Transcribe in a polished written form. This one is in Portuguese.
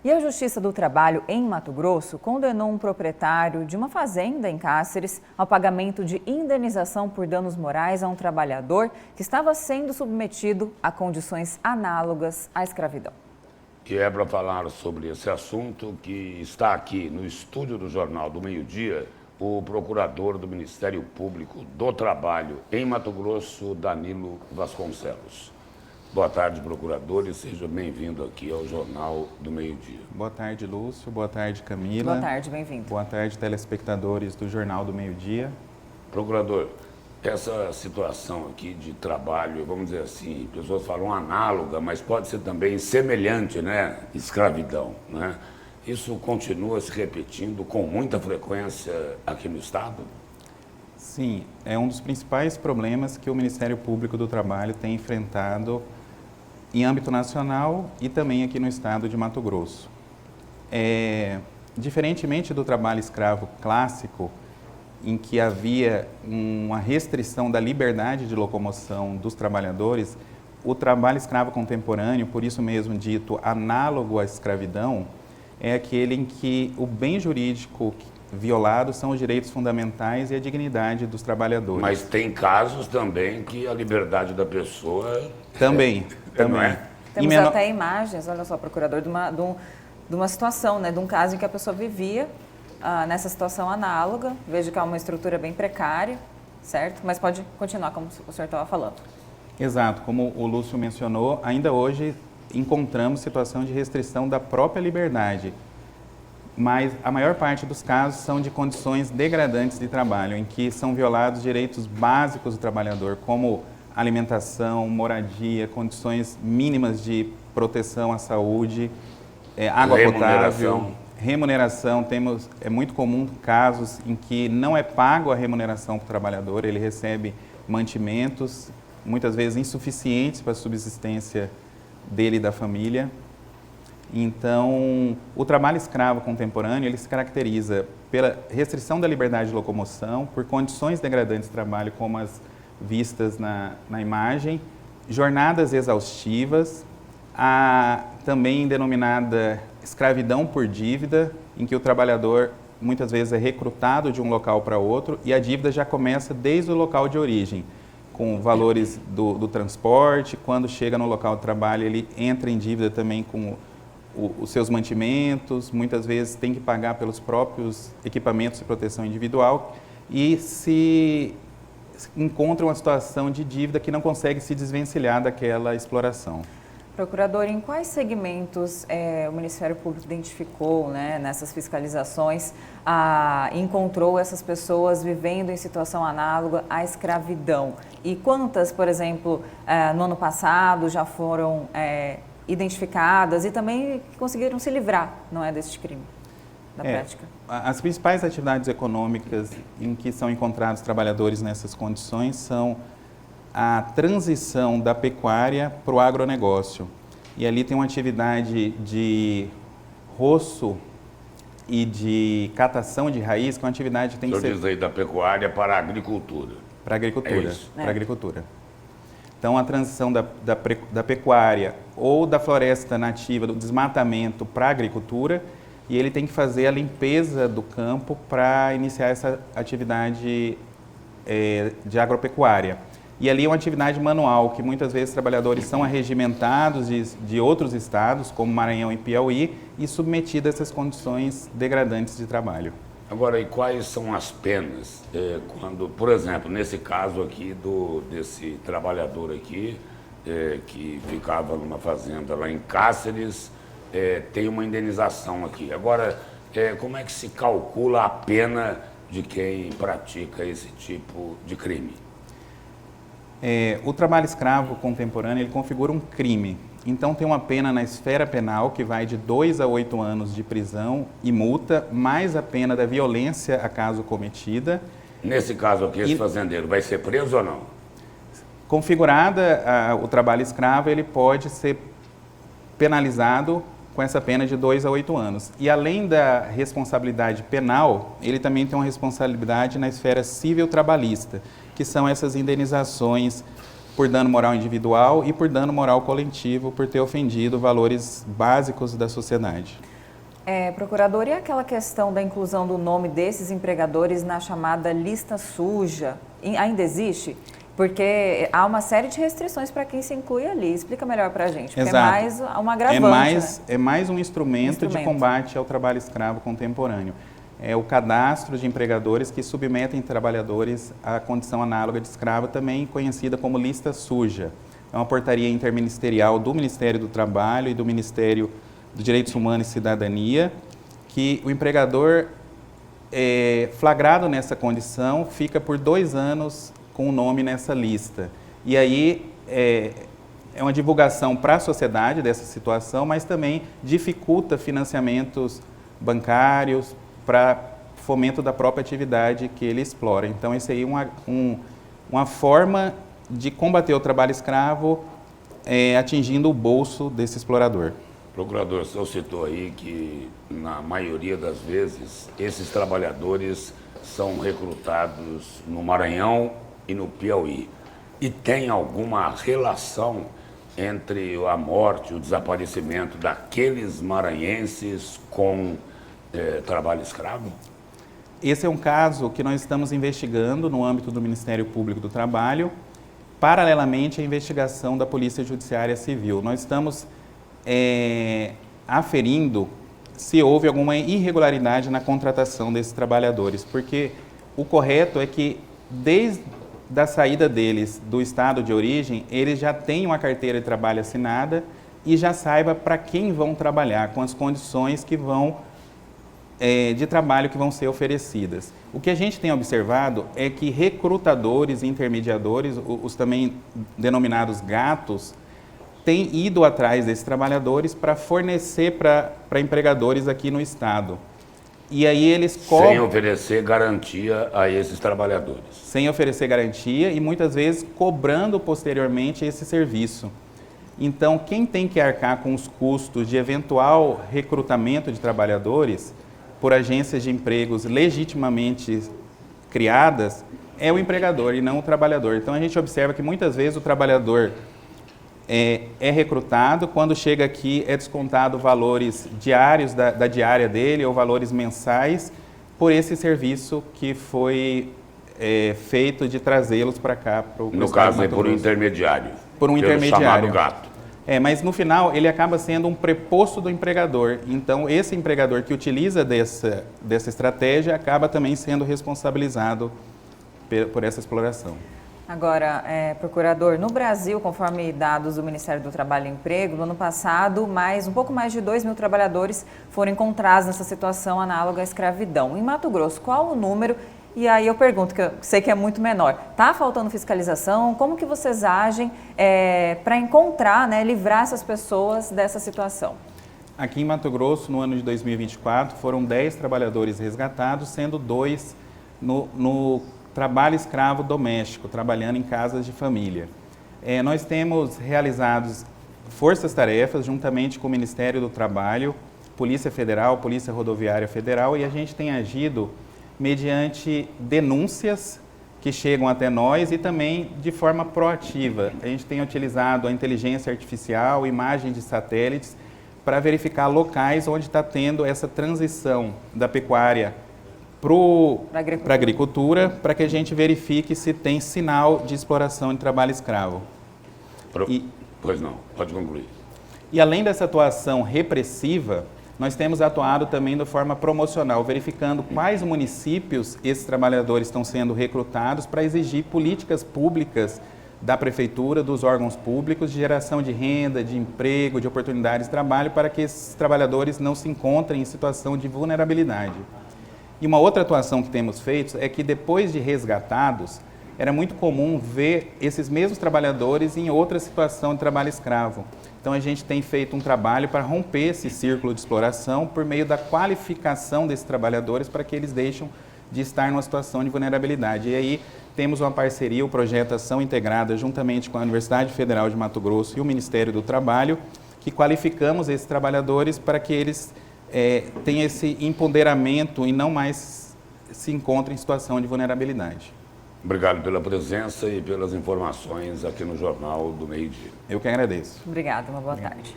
E a Justiça do Trabalho em Mato Grosso condenou um proprietário de uma fazenda em Cáceres ao pagamento de indenização por danos morais a um trabalhador que estava sendo submetido a condições análogas à escravidão. E é para falar sobre esse assunto que está aqui no estúdio do Jornal do Meio-Dia o procurador do Ministério Público do Trabalho em Mato Grosso, Danilo Vasconcelos. Boa tarde, procurador, e seja bem-vindo aqui ao Jornal do Meio-Dia. Boa tarde, Lúcio. Boa tarde, Camila. Boa tarde, bem-vindo. Boa tarde, telespectadores do Jornal do Meio-Dia. Procurador, essa situação aqui de trabalho, vamos dizer assim, pessoas falam análoga, mas pode ser também semelhante, né? Escravidão, né? Isso continua se repetindo com muita frequência aqui no Estado? Sim, é um dos principais problemas que o Ministério Público do Trabalho tem enfrentado em âmbito nacional e também aqui no estado de Mato Grosso. Diferentemente do trabalho escravo clássico, em que havia uma restrição da liberdade de locomoção dos trabalhadores, o trabalho escravo contemporâneo, por isso mesmo dito análogo à escravidão, é aquele em que o bem jurídico violado são os direitos fundamentais e a dignidade dos trabalhadores. Mas tem casos também que a liberdade da pessoa... Também. Não é? Temos até imagens, olha só, procurador, de uma situação, né, de um caso em que a pessoa vivia nessa situação análoga. Vejo que é uma estrutura bem precária, certo? Mas pode continuar como o senhor estava falando. Exato, como o Lúcio mencionou, ainda hoje encontramos situação de restrição da própria liberdade, mas a maior parte dos casos são de condições degradantes de trabalho, em que são violados direitos básicos do trabalhador, como alimentação, moradia, condições mínimas de proteção à saúde, água potável, remuneração. É muito comum casos em que não é pago a remuneração para o trabalhador, ele recebe mantimentos, muitas vezes insuficientes para a subsistência dele e da família. Então, o trabalho escravo contemporâneo, ele se caracteriza pela restrição da liberdade de locomoção, por condições degradantes de trabalho, como as vistas na imagem, jornadas exaustivas, a também denominada escravidão por dívida, em que o trabalhador muitas vezes é recrutado de um local para outro e a dívida já começa desde o local de origem, com valores do transporte. Quando chega no local de trabalho, ele entra em dívida também com os seus mantimentos, muitas vezes tem que pagar pelos próprios equipamentos de proteção individual e se encontra uma situação de dívida que não consegue se desvencilhar daquela exploração. Procurador, em quais segmentos o Ministério Público identificou, né, nessas fiscalizações, encontrou essas pessoas vivendo em situação análoga à escravidão? E quantas, por exemplo, no ano passado já foram identificadas e também conseguiram se livrar, não é, deste crime, da prática? As principais atividades econômicas em que são encontrados trabalhadores nessas condições são a transição da pecuária para o agronegócio. E ali tem uma atividade de roço e de catação de raiz, que é uma atividade que tem que ser... O senhor diz aí da pecuária para a agricultura. Para a agricultura, É isso. para a agricultura. Então, a transição da pecuária ou da floresta nativa, do desmatamento para a agricultura, e ele tem que fazer a limpeza do campo para iniciar essa atividade de agropecuária. E ali é uma atividade manual, que muitas vezes trabalhadores são arregimentados de outros estados, como Maranhão e Piauí, e submetidos a essas condições degradantes de trabalho. Agora, e quais são as penas quando, por exemplo, nesse caso aqui desse trabalhador aqui, que ficava numa fazenda lá em Cáceres, tem uma indenização aqui. Agora, como é que se calcula a pena de quem pratica esse tipo de crime? O trabalho escravo contemporâneo, ele configura um crime. Então, tem uma pena na esfera penal que vai de 2 a 8 anos de prisão e multa, mais a pena da violência acaso cometida. Nesse caso aqui, esse fazendeiro vai ser preso ou não? Configurada o trabalho escravo, ele pode ser penalizado com essa pena de 2 a 8 anos. E além da responsabilidade penal, ele também tem uma responsabilidade na esfera civil trabalhista, que são essas indenizações por dano moral individual e por dano moral coletivo, por ter ofendido valores básicos da sociedade. Procurador, e aquela questão da inclusão do nome desses empregadores na chamada lista suja, ainda existe? Porque há uma série de restrições para quem se inclui ali. Explica melhor para a gente, porque Exato. é mais uma agravante, né? É mais um instrumento de combate ao trabalho escravo contemporâneo. É o cadastro de empregadores que submetem trabalhadores à condição análoga de escravo, também conhecida como lista suja. É uma portaria interministerial do Ministério do Trabalho e do Ministério dos Direitos Humanos e Cidadania, que o empregador flagrado nessa condição fica por 2 anos com o nome nessa lista. E aí é uma divulgação para a sociedade dessa situação, mas também dificulta financiamentos bancários para fomento da própria atividade que ele explora. Então, isso aí é uma forma de combater o trabalho escravo atingindo o bolso desse explorador. Procurador, o senhor citou aí que, na maioria das vezes, esses trabalhadores são recrutados no Maranhão e no Piauí. E tem alguma relação entre a morte, o desaparecimento daqueles maranhenses com trabalho escravo? Esse é um caso que nós estamos investigando no âmbito do Ministério Público do Trabalho, paralelamente à investigação da Polícia Judiciária Civil. Nós estamos aferindo se houve alguma irregularidade na contratação desses trabalhadores, porque o correto é que, desde a saída deles do estado de origem, eles já tenham a carteira de trabalho assinada e já saiba para quem vão trabalhar, com as condições que de trabalho que vão ser oferecidas. O que a gente tem observado é que recrutadores e intermediadores, os também denominados gatos, têm ido atrás desses trabalhadores para fornecer para empregadores aqui no estado. E aí eles sem oferecer garantia a esses trabalhadores. Sem oferecer garantia e muitas vezes cobrando posteriormente esse serviço. Então, quem tem que arcar com os custos de eventual recrutamento de trabalhadores por agências de empregos legitimamente criadas é o empregador e não o trabalhador. Então, a gente observa que muitas vezes o trabalhador é recrutado, quando chega aqui é descontado valores diários da diária dele ou valores mensais por esse serviço que foi feito de trazê-los para cá. No caso, é por um intermediário. Por um intermediário. Chamado gato. Mas no final ele acaba sendo um preposto do empregador. Então esse empregador que utiliza dessa estratégia acaba também sendo responsabilizado por essa exploração. Agora, procurador, no Brasil, conforme dados do Ministério do Trabalho e Emprego, no ano passado, um pouco mais de 2.000 trabalhadores foram encontrados nessa situação análoga à escravidão. Em Mato Grosso, qual o número? E aí eu pergunto, que eu sei que é muito menor, está faltando fiscalização? Como que vocês agem para encontrar, livrar essas pessoas dessa situação? Aqui em Mato Grosso, no ano de 2024, foram 10 trabalhadores resgatados, sendo 2 no trabalho escravo doméstico, trabalhando em casas de família. Nós temos realizados forças-tarefas juntamente com o Ministério do Trabalho, Polícia Federal, Polícia Rodoviária Federal, e a gente tem agido mediante denúncias que chegam até nós e também de forma proativa. A gente tem utilizado a inteligência artificial, imagens de satélites, para verificar locais onde está tendo essa transição da pecuária para a agricultura, para que a gente verifique se tem sinal de exploração de trabalho escravo. Pois não, pode concluir. E além dessa atuação repressiva, nós temos atuado também de forma promocional, verificando quais municípios esses trabalhadores estão sendo recrutados para exigir políticas públicas da prefeitura, dos órgãos públicos, de geração de renda, de emprego, de oportunidades de trabalho, para que esses trabalhadores não se encontrem em situação de vulnerabilidade. E uma outra atuação que temos feito é que, depois de resgatados, era muito comum ver esses mesmos trabalhadores em outra situação de trabalho escravo. Então, a gente tem feito um trabalho para romper esse círculo de exploração por meio da qualificação desses trabalhadores para que eles deixem de estar numa situação de vulnerabilidade. E aí temos uma parceria, o projeto Ação Integrada, juntamente com a Universidade Federal de Mato Grosso e o Ministério do Trabalho, que qualificamos esses trabalhadores para que eles tenham esse empoderamento e não mais se encontrem em situação de vulnerabilidade. Obrigado pela presença e pelas informações aqui no Jornal do Meio-Dia. Eu que agradeço. Obrigada, uma boa tarde.